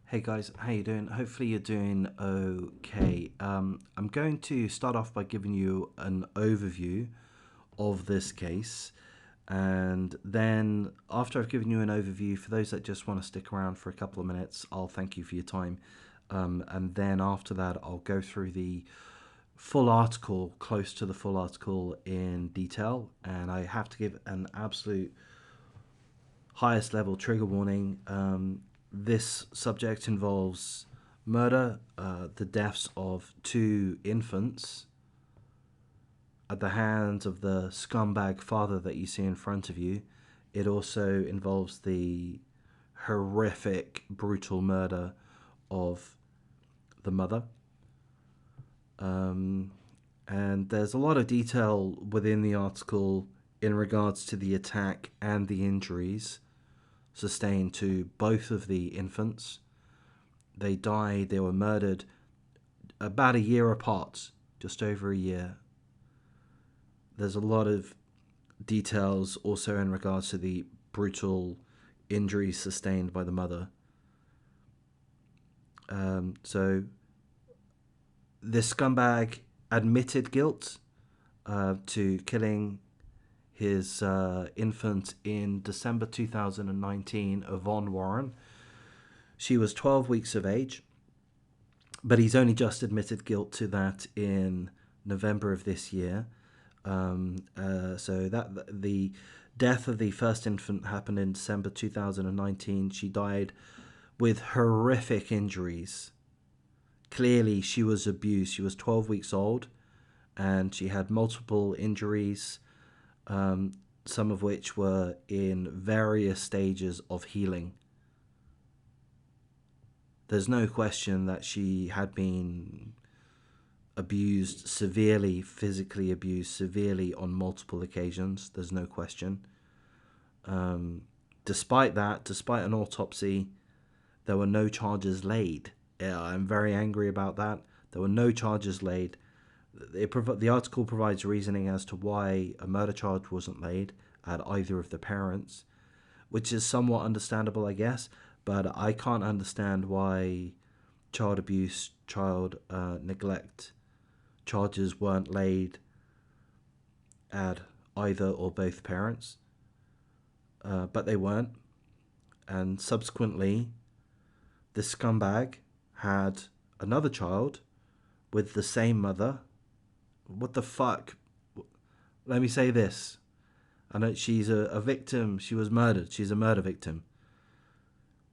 Hey guys, how you doing? Hopefully you're doing okay. I'm going to start off by giving you an overview of this case, and then after I've given you an overview, for those that just want to stick around for a couple of minutes, I'll thank you for your time. And then after that, I'll go through the full article, close to the full article in detail, and I have to give an absolute highest level trigger warning. This subject involves murder, the deaths of two infants at the hands of the scumbag father that you see in front of you. It also involves the horrific, brutal murder of the mother. Um, and there's a lot of detail within the article in regards to the attack and the injuries sustained to both of the infants. They died, they were murdered about a year apart, just over a year. There's a lot of details also in regards to the brutal injuries sustained by the mother. So this scumbag admitted guilt to killing his infant in December 2019, Yvonne Warren. She was 12 weeks of age, but he's only just admitted guilt to that in November of this year. So that the death of the first infant happened in December 2019. She died with horrific injuries. Clearly, she was abused. She was 12 weeks old, and she had multiple injuries, some of which were in various stages of healing. There's no question that she had been abused severely, physically abused severely on multiple occasions. There's no question. Despite that, despite an autopsy, there were no charges laid. Yeah, I'm very angry about that. There were no charges laid. The article provides reasoning as to why a murder charge wasn't laid at either of the parents, which is somewhat understandable, I guess, but I can't understand why child abuse, child neglect charges weren't laid at either or both parents, but they weren't. And subsequently, the scumbag had another child with the same mother. What the fuck? Let me say this. I know she's a victim. She was murdered. She's a murder victim.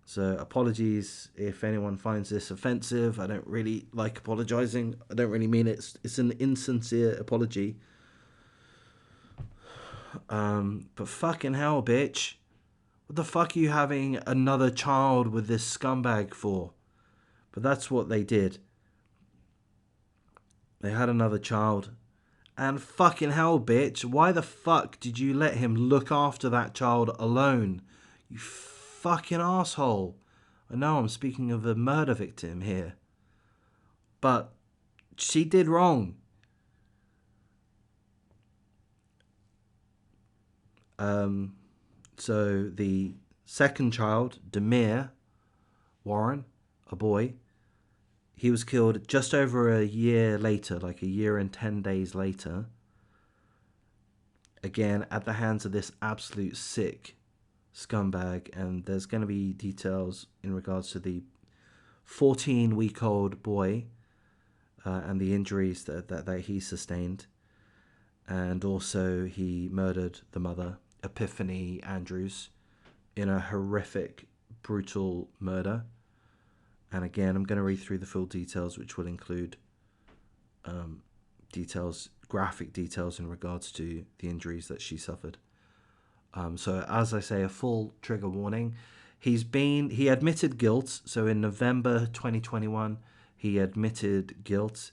So apologies if anyone finds this offensive. I don't really like apologizing. I don't really mean it. It's an insincere apology. But fucking hell, bitch. What the fuck are you having another child with this scumbag for? But that's what they did. They had another child. And fucking hell, bitch. Why the fuck did you let him look after that child alone? You fucking asshole. I know I'm speaking of a murder victim here. But she did wrong. So the second child, Demir Warren, a boy, he was killed just over a year later, like a year and 10 days later. Again, at the hands of this absolute sick scumbag. And there's going to be details in regards to the 14-week-old boy and the injuries that he sustained. And also, he murdered the mother, Epiphany Andrews, in a horrific, brutal murder. And again, I'm going to read through the full details, which will include graphic details in regards to the injuries that she suffered. So, as I say, a full trigger warning. He admitted guilt. So in November 2021, he admitted guilt,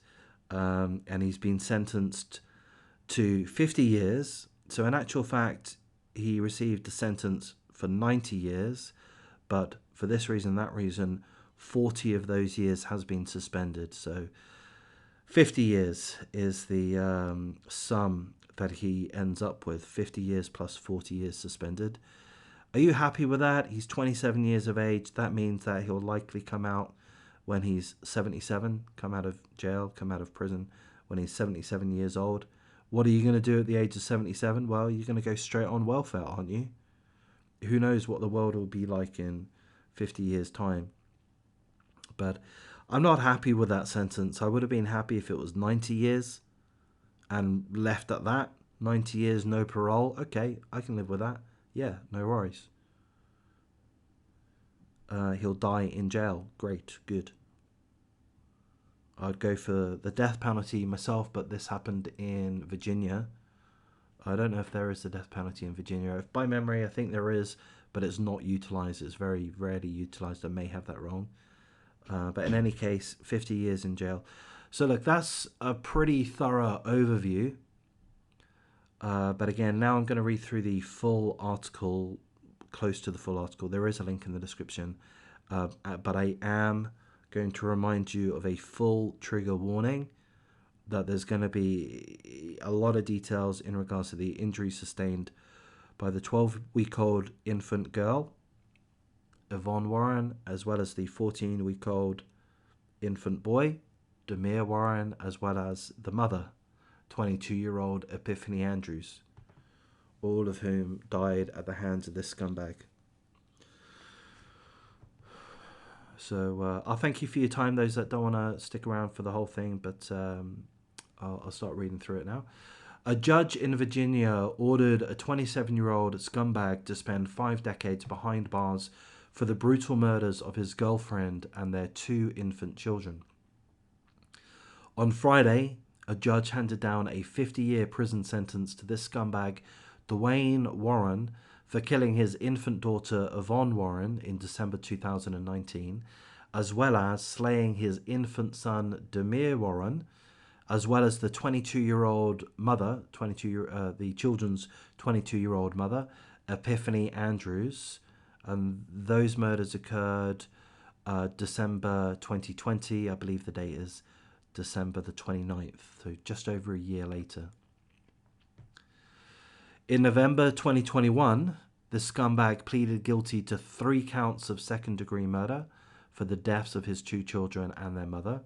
and he's been sentenced to 50 years. So in actual fact, he received a sentence for 90 years, but for this reason, that reason, 40 of those years has been suspended. So 50 years is the sum that he ends up with. 50 years plus 40 years suspended. Are you happy with that? He's 27 years of age. That means that he'll likely come out when he's 77, come out of jail, come out of prison when he's 77 years old. What are you going to do at the age of 77? Well, you're going to go straight on welfare, aren't you? Who knows what the world will be like in 50 years' time. But I'm not happy with that sentence. I would have been happy if it was 90 years and left at that. 90 years, no parole. Okay, I can live with that. Yeah, no worries. He'll die in jail. Great, good. I'd go for the death penalty myself, but this happened in Virginia. I don't know if there is a death penalty in Virginia. If by memory, I think there is, but it's not utilized. It's very rarely utilized. I may have that wrong. But in any case, 50 years in jail. So look, that's a pretty thorough overview. But again, now I'm going to read through the full article, close to the full article. There is a link in the description. But I am going to remind you of a full trigger warning, that there's going to be a lot of details in regards to the injury sustained by the 12-week-old infant girl, Yvonne Warren, as well as the 14-week-old infant boy, Demir Warren, as well as the mother, 22-year-old Epiphany Andrews, all of whom died at the hands of this scumbag. So I'll thank you for your time, those that don't want to stick around for the whole thing, but I'll start reading through it now. A judge in Virginia ordered a 27-year-old scumbag to spend 5 decades behind bars for the brutal murders of his girlfriend and their 2 infant children. On Friday, a judge handed down a 50-year prison sentence to this scumbag, Dwayne Warren, for killing his infant daughter Yvonne Warren in December 2019, as well as slaying his infant son Demir Warren, as well as the 22-year-old mother, the children's 22-year-old mother, Epiphany Andrews. And those murders occurred December 2020. I believe the date is December the 29th, so just over a year later. In November 2021, the scumbag pleaded guilty to 3 counts of second-degree murder for the deaths of his 2 children and their mother.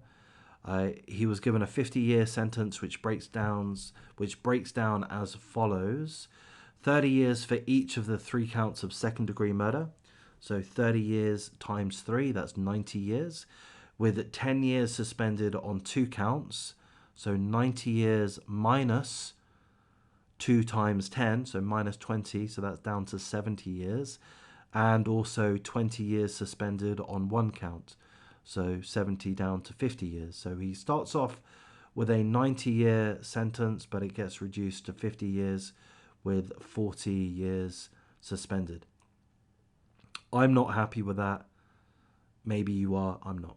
He was given a 50-year sentence, which breaks down as follows: 30 years for each of the 3 counts of second-degree murder. So 30 years times 3, that's 90 years, with 10 years suspended on 2 counts. So 90 years minus 2 times 10, so minus 20, so that's down to 70 years. And also 20 years suspended on 1 count. So 70 down to 50 years. So he starts off with a 90-year sentence, but it gets reduced to 50 years with 40 years suspended. I'm not happy with that. Maybe you are, I'm not.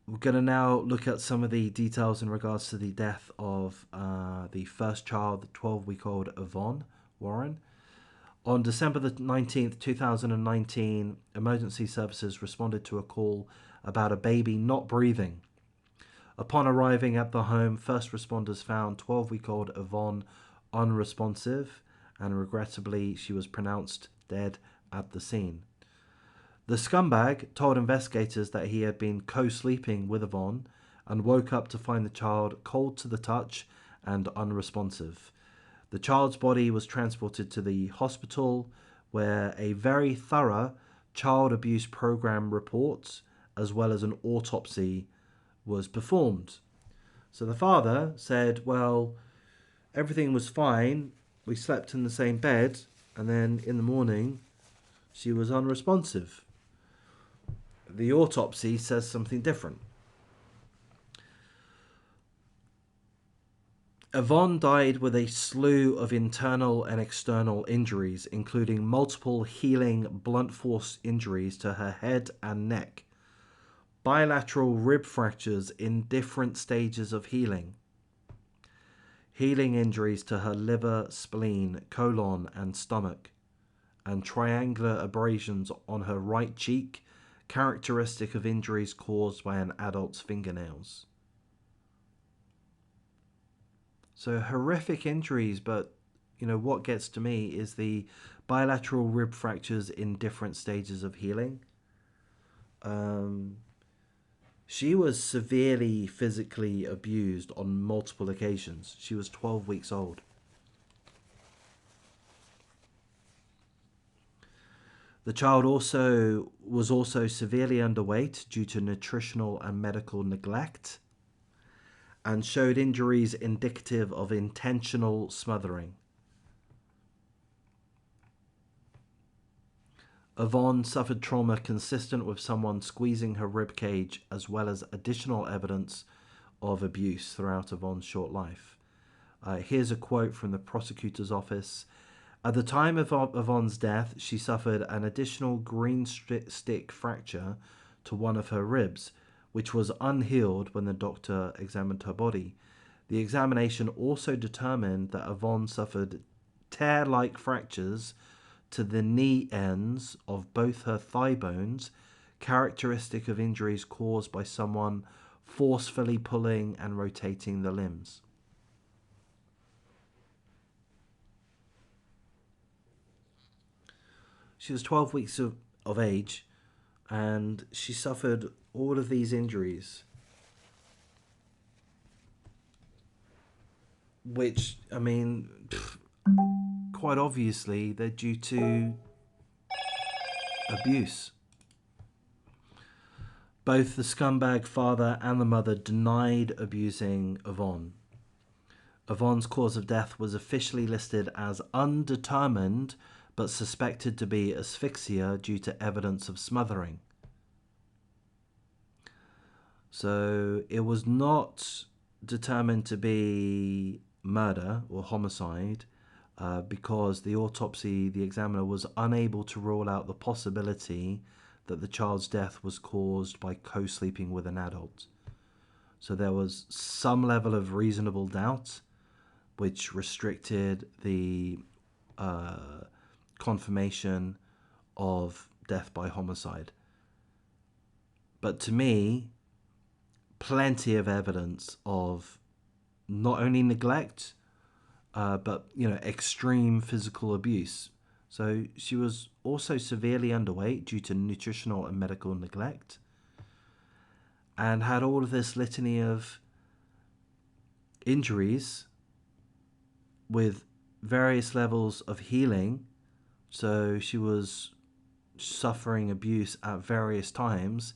We're going to now look at some of the details in regards to the death of the first child, the 12-week-old Yvonne Warren. On December the 19th, 2019, emergency services responded to a call about a baby not breathing. Upon arriving at the home, first responders found 12-week-old Yvonne unresponsive, and regrettably, she was pronounced dead at the scene. The scumbag told investigators that he had been co-sleeping with Yvonne and woke up to find the child cold to the touch and unresponsive. The child's body was transported to the hospital, where a very thorough child abuse program report, as well as an autopsy, was performed. So the father said, well, everything was fine. We slept in the same bed, and then in the morning, she was unresponsive. The autopsy says something different. Yvonne died with a slew of internal and external injuries, including multiple healing blunt force injuries to her head and neck, bilateral rib fractures in different stages of healing, healing injuries to her liver, spleen, colon, and stomach, and triangular abrasions on her right cheek, characteristic of injuries caused by an adult's fingernails. So horrific injuries, but, what gets to me is the bilateral rib fractures in different stages of healing. Um, she was severely physically abused on multiple occasions. She was 12 weeks old. The child was also severely underweight due to nutritional and medical neglect, and showed injuries indicative of intentional smothering. Yvonne suffered trauma consistent with someone squeezing her rib cage, as well as additional evidence of abuse throughout Yvonne's short life. Here's a quote from the prosecutor's office. At the time of Yvonne's death, she suffered an additional green stick fracture to one of her ribs, which was unhealed when the doctor examined her body. The examination also determined that Yvonne suffered tear-like fractures to the knee ends of both her thigh bones, characteristic of injuries caused by someone forcefully pulling and rotating the limbs. She was 12 weeks of age, and she suffered all of these injuries, which, I mean, quite obviously, they're due to abuse. Both the scumbag father and the mother denied abusing Yvonne. Yvonne's cause of death was officially listed as undetermined, but suspected to be asphyxia due to evidence of smothering. So it was not determined to be murder or homicide because the examiner was unable to rule out the possibility that the child's death was caused by co-sleeping with an adult. So there was some level of reasonable doubt, which restricted the confirmation of death by homicide. But to me, plenty of evidence of not only neglect, but extreme physical abuse. So she was also severely underweight due to nutritional and medical neglect, and had all of this litany of injuries with various levels of healing. So she was suffering abuse at various times.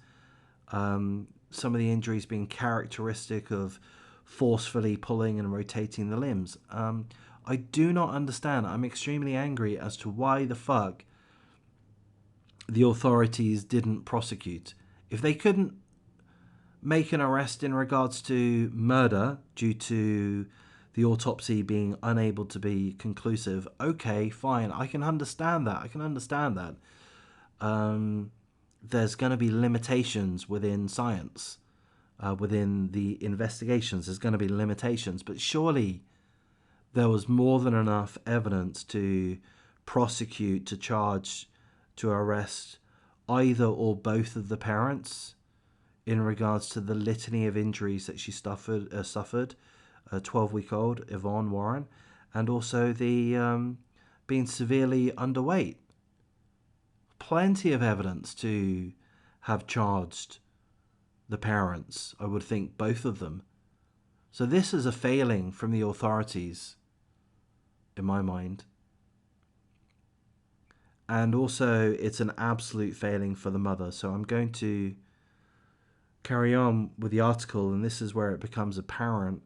Some of the injuries being characteristic of forcefully pulling and rotating the limbs. I do not understand. I'm extremely angry as to why the fuck the authorities didn't prosecute. If they couldn't make an arrest in regards to murder due to the autopsy being unable to be conclusive, okay, fine. I can understand that. There's going to be limitations within science, within the investigations. There's going to be limitations, but surely there was more than enough evidence to prosecute, to charge, to arrest either or both of the parents in regards to the litany of injuries that she suffered, a 12-week-old Yvonne Warren, and also the being severely underweight. Plenty of evidence to have charged the parents, I would think both of them. So this is a failing from the authorities, in my mind. And also, it's an absolute failing for the mother. So I'm going to carry on with the article, and this is where it becomes apparent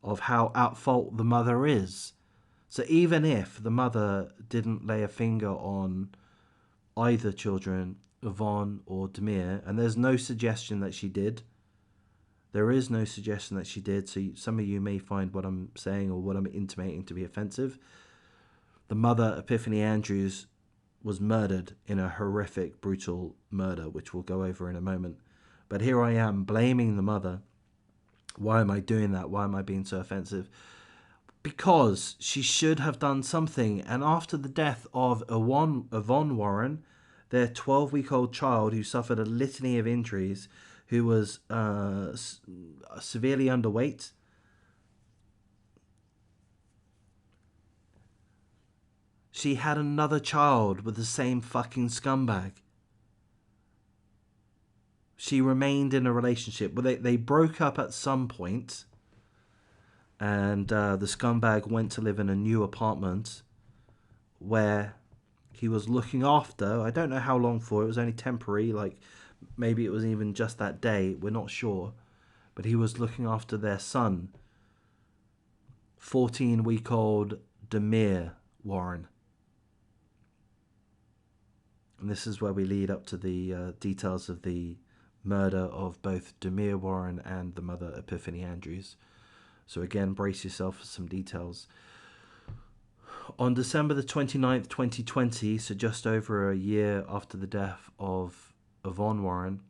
of how at fault the mother is. So even if the mother didn't lay a finger on either children, Yvonne or Demir, and there's no suggestion that she did. There is no suggestion that she did, so some of you may find what I'm saying or what I'm intimating to be offensive. The mother, Epiphany Andrews, was murdered in a horrific, brutal murder, which we'll go over in a moment. But here I am blaming the mother. Why am I doing that? Why am I being so offensive? Because she should have done something. And after the death of Yvonne Warren, their 12-week-old child who suffered a litany of injuries, who was severely underweight, She had another child with the same fucking scumbag. She remained in a relationship. Well, they broke up at some point, and the scumbag went to live in a new apartment where he was looking after. I don't know how long for. It was only temporary. Like maybe it was even just that day. We're not sure. But he was looking after their son, 14-week-old Demir Warren. And this is where we lead up to the details of the murder of both Demir Warren and the mother, Epiphany Andrews. So again, brace yourself for some details. On December the 29th, 2020, so just over a year after the death of Yvonne Warren,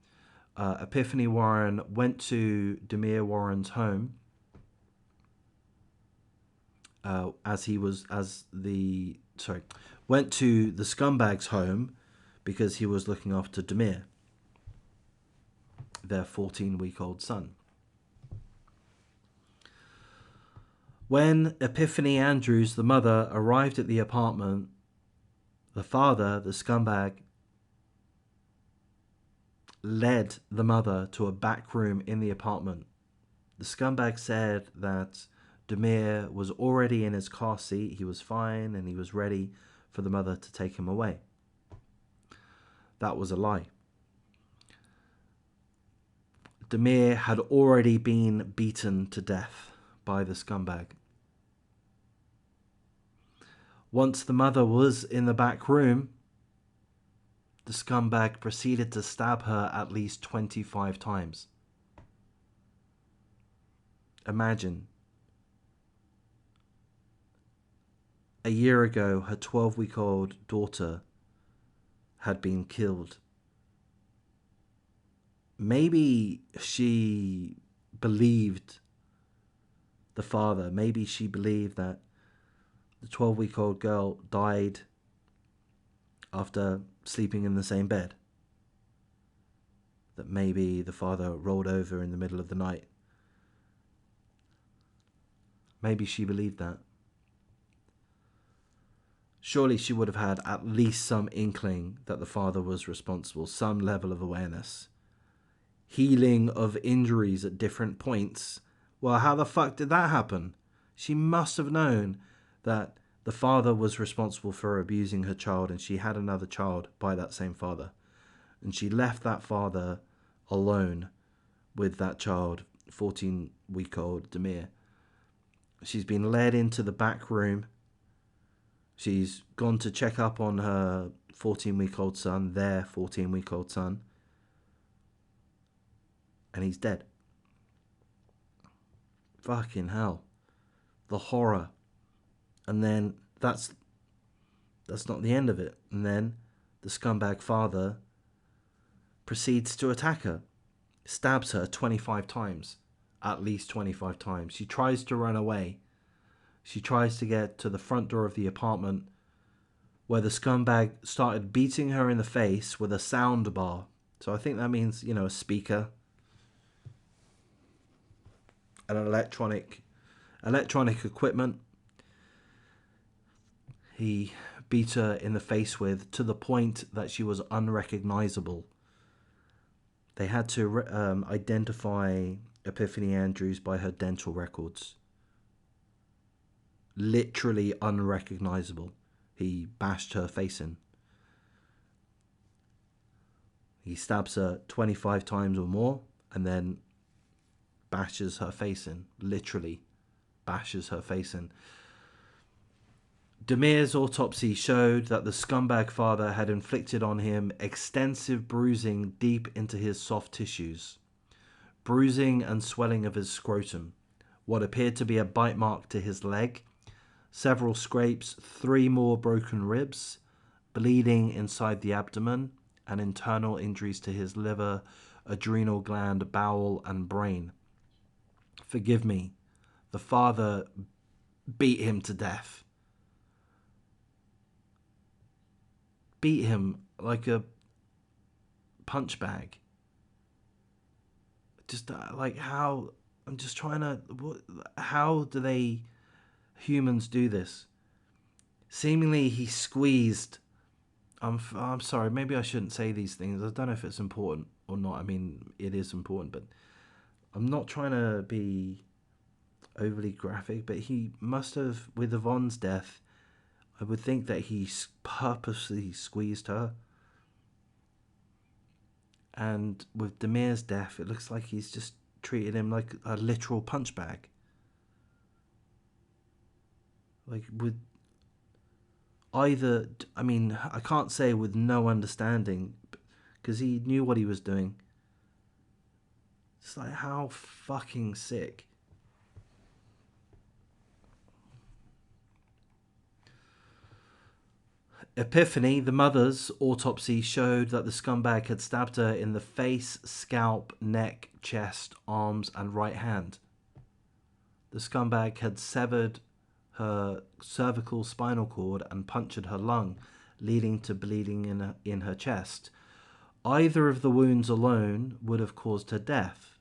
Epiphany Warren went to Demir Warren's home went to the scumbag's home because he was looking after Demir, their 14-week-old son. When Epiphany Andrews, the mother, arrived at the apartment, the father, the scumbag, led the mother to a back room in the apartment. The scumbag said that Demir was already in his car seat, he was fine, and he was ready for the mother to take him away. That was a lie. Demir had already been beaten to death by the scumbag. Once the mother was in the back room, the scumbag proceeded to stab her at least 25 times. Imagine. A year ago, her 12-week-old daughter had been killed. Maybe she believed the father. Maybe she believed that the 12-week-old girl died after sleeping in the same bed. That maybe the father rolled over in the middle of the night. Maybe she believed that. Surely she would have had at least some inkling that the father was responsible, some level of awareness. Healing of injuries at different points. Well, how the fuck did that happen? She must have known that the father was responsible for abusing her child, and she had another child by that same father. And she left that father alone with that child, 14-week-old Demir. She's been led into the back room. She's gone to check up on her 14-week-old son, their 14-week-old son. And he's dead. Fucking hell. The horror. And then that's not the end of it. And then the scumbag father proceeds to attack her. Stabs her 25 times. At least 25 times. She tries to run away. She tries to get to the front door of the apartment, where the scumbag started beating her in the face with a sound bar. So I think that means, a speaker. An electronic equipment. He beat her in the face with, to the point that she was unrecognizable. They had to identify Epiphany Andrews by her dental records. Literally unrecognizable. He bashed her face in. He stabs her 25 times or more, and then bashes her face in. Literally bashes her face in. Demir's autopsy showed that the scumbag father had inflicted on him extensive bruising deep into his soft tissues. Bruising and swelling of his scrotum. What appeared to be a bite mark to his leg. Several scrapes, 3 more broken ribs, bleeding inside the abdomen, and internal injuries to his liver, adrenal gland, bowel, and brain. Forgive me, the father beat him to death. Beat him like a punch bag. Just like how, I'm just trying to, how do humans do this? Seemingly, he squeezed. I'm sorry. Maybe I shouldn't say these things. I don't know if it's important or not. I mean, it is important, but I'm not trying to be overly graphic. But he must have, with Yvonne's death, I would think that he purposely squeezed her. And with Damir's death, it looks like he's just treated him like a literal punch bag. Like, with either, I mean, I can't say with no understanding, because he knew what he was doing. It's like, how fucking sick. Epiphany, the mother's autopsy showed that the scumbag had stabbed her in the face, scalp, neck, chest, arms, and right hand. The scumbag had severed her cervical spinal cord and punctured her lung, leading to bleeding in her chest. Either of the wounds alone would have caused her death.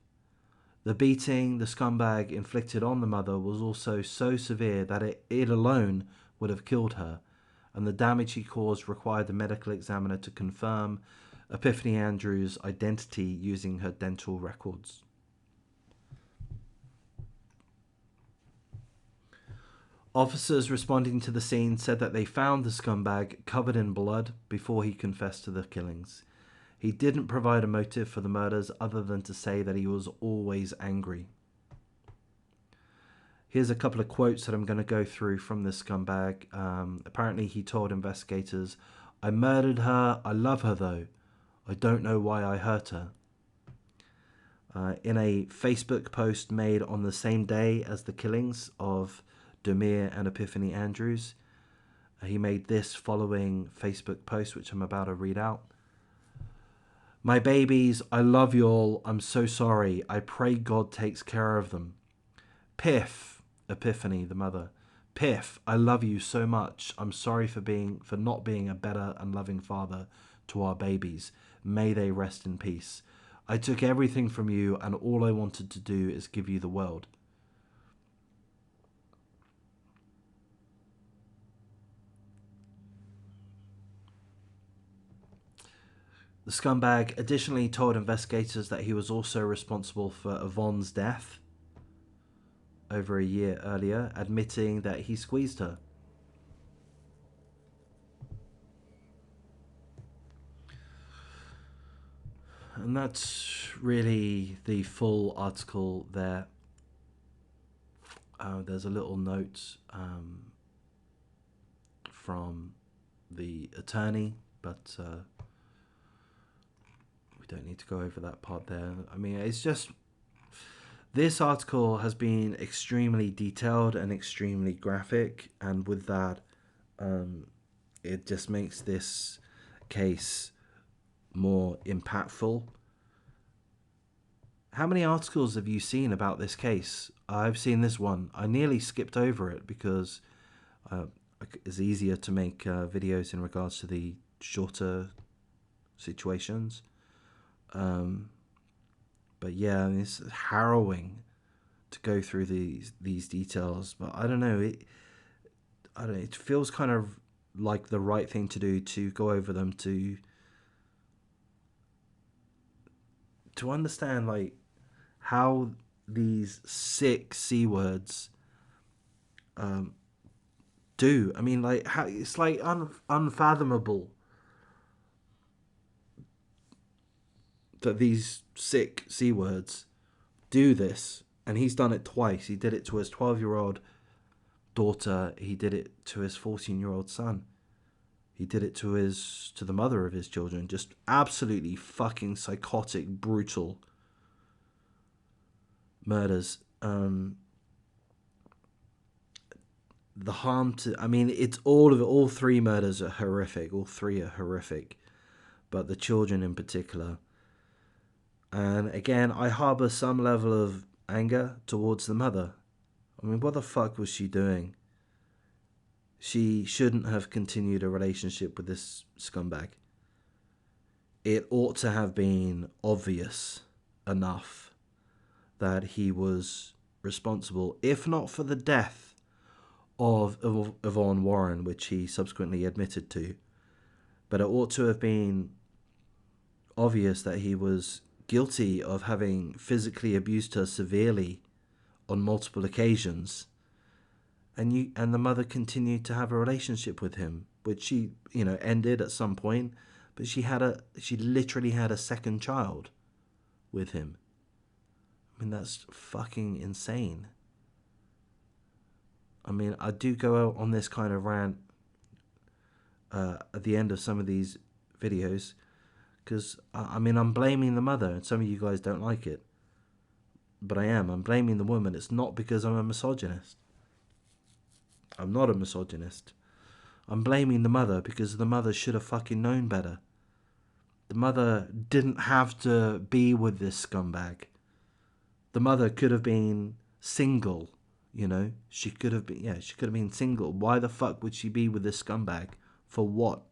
The beating the scumbag inflicted on the mother was also so severe that it alone would have killed her, and the damage he caused required the medical examiner to confirm Epiphany Andrews' identity using her dental records. Officers responding to the scene said that they found the scumbag covered in blood before he confessed to the killings. He didn't provide a motive for the murders other than to say that he was always angry. Here's a couple of quotes that I'm going to go through from this scumbag. Apparently, he told investigators, "I murdered her. I love her, though. I don't know why I hurt her." In a Facebook post made on the same day as the killings of Damir and Epiphany Andrews, he made this following Facebook post, which I'm about to read out. "My babies, I love you all. I'm so sorry. I pray God takes care of them. Piff," Epiphany, the mother. "Piff, I love you so much. I'm sorry for not being a better and loving father to our babies. May they rest in peace. I took everything from you, and all I wanted to do is give you the world." The scumbag additionally told investigators that he was also responsible for Yvonne's death over a year earlier, admitting that he squeezed her. And that's really the full article there. There's a little note from the attorney, but we don't need to go over that part there. I mean, it's just, this article has been extremely detailed and extremely graphic, and with that, it just makes this case more impactful. How many articles have you seen about this case? I've seen this one. I nearly skipped over it because it's easier to make videos in regards to the shorter situations. But yeah, it's harrowing to go through these details. But I don't know. It feels kind of like the right thing to do, to go over them, to understand like how these sick C words do. I mean, like, how it's like unfathomable that these sick C words do this. And he's done it twice. He did it to his 12-year-old daughter. He did it to his 14-year-old son. He did it to the mother of his children. Just absolutely fucking psychotic, brutal murders. The harm to, I mean, it's all of it. All three murders are horrific. All three are horrific, but the children in particular. And again, I harbor some level of anger towards the mother. I mean, what the fuck was she doing? She shouldn't have continued a relationship with this scumbag. It ought to have been obvious enough that he was responsible, if not for the death of Yvonne Warren, which he subsequently admitted to. But it ought to have been obvious that he was guilty of having physically abused her severely on multiple occasions, and the mother continued to have a relationship with him, which she ended at some point, but she literally had a second child with him. I mean, that's fucking insane. I mean, I do go out on this kind of rant at the end of some of these videos, because I mean, I'm blaming the mother, and some of you guys don't like it, but I'm blaming the woman. It's not because I'm a misogynist. I'm not a misogynist. I'm blaming the mother because the mother should have fucking known better. The mother didn't have to be with this scumbag. The mother could have been single, She could have been single. Why the fuck would she be with this scumbag? For what?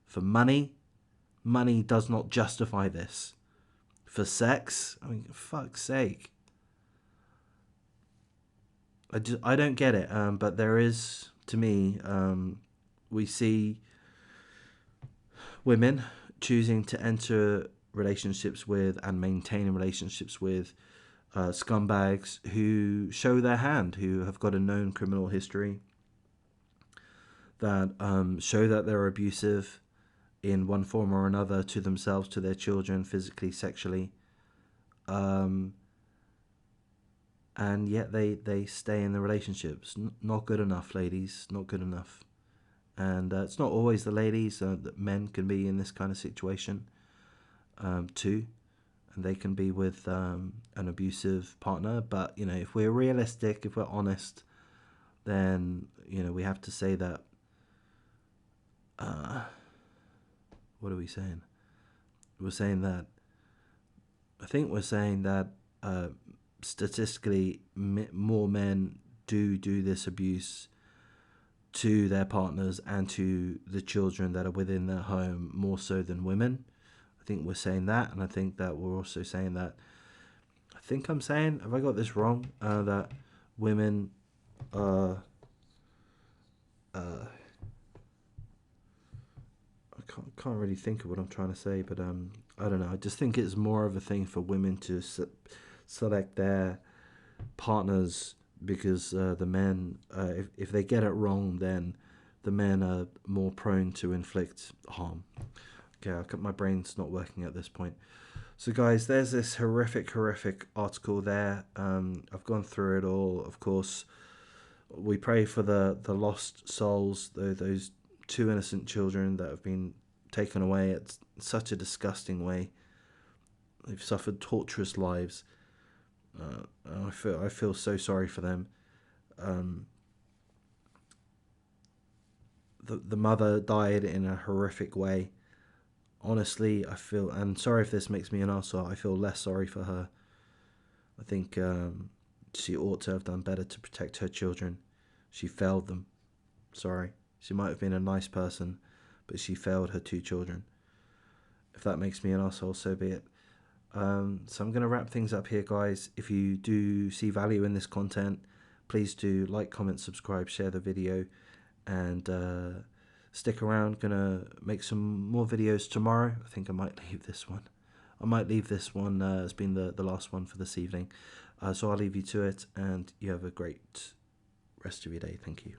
For money? Money does not justify this. For sex? I mean, fuck's sake. I don't get it. But there is, to me, we see women choosing to enter relationships with and maintain relationships with scumbags who show their hand, who have got a known criminal history, that show that they're abusive in one form or another to themselves, to their children, physically, sexually. And yet they stay in the relationships. Not good enough, ladies. Not good enough. And it's not always the ladies. That men can be in this kind of situation too. And they can be with an abusive partner. But, if we're realistic, if we're honest, then, we have to say that... what are we saying? We're saying that... I think we're saying that... statistically, more men do this abuse to their partners and to the children that are within their home, more so than women. I think we're saying that, and I think that we're also saying that... have I got this wrong? That women I can't really think of what I'm trying to say, but I don't know. I just think it's more of a thing for women to select their partners, because the men, if they get it wrong, then the men are more prone to inflict harm. Okay, my brain's not working at this point. So guys, there's this horrific article there. I've gone through it all. Of course, we pray for the lost souls, those two innocent children that have been taken away at such a disgusting way. They've suffered torturous lives. I feel so sorry for them. The mother died in a horrific way. Honestly, I'm sorry if this makes me an arsehole. I feel less sorry for her. I think she ought to have done better to protect her children. She failed them. Sorry. She might have been a nice person, but she failed her two children. If that makes me an arsehole, so be it. So I'm going to wrap things up here, guys. If you do see value in this content, please do like, comment, subscribe, share the video, and stick around. Gonna make some more videos tomorrow. I think I might leave this one. As being the last one for this evening. So I'll leave you to it, and you have a great rest of your day. Thank you.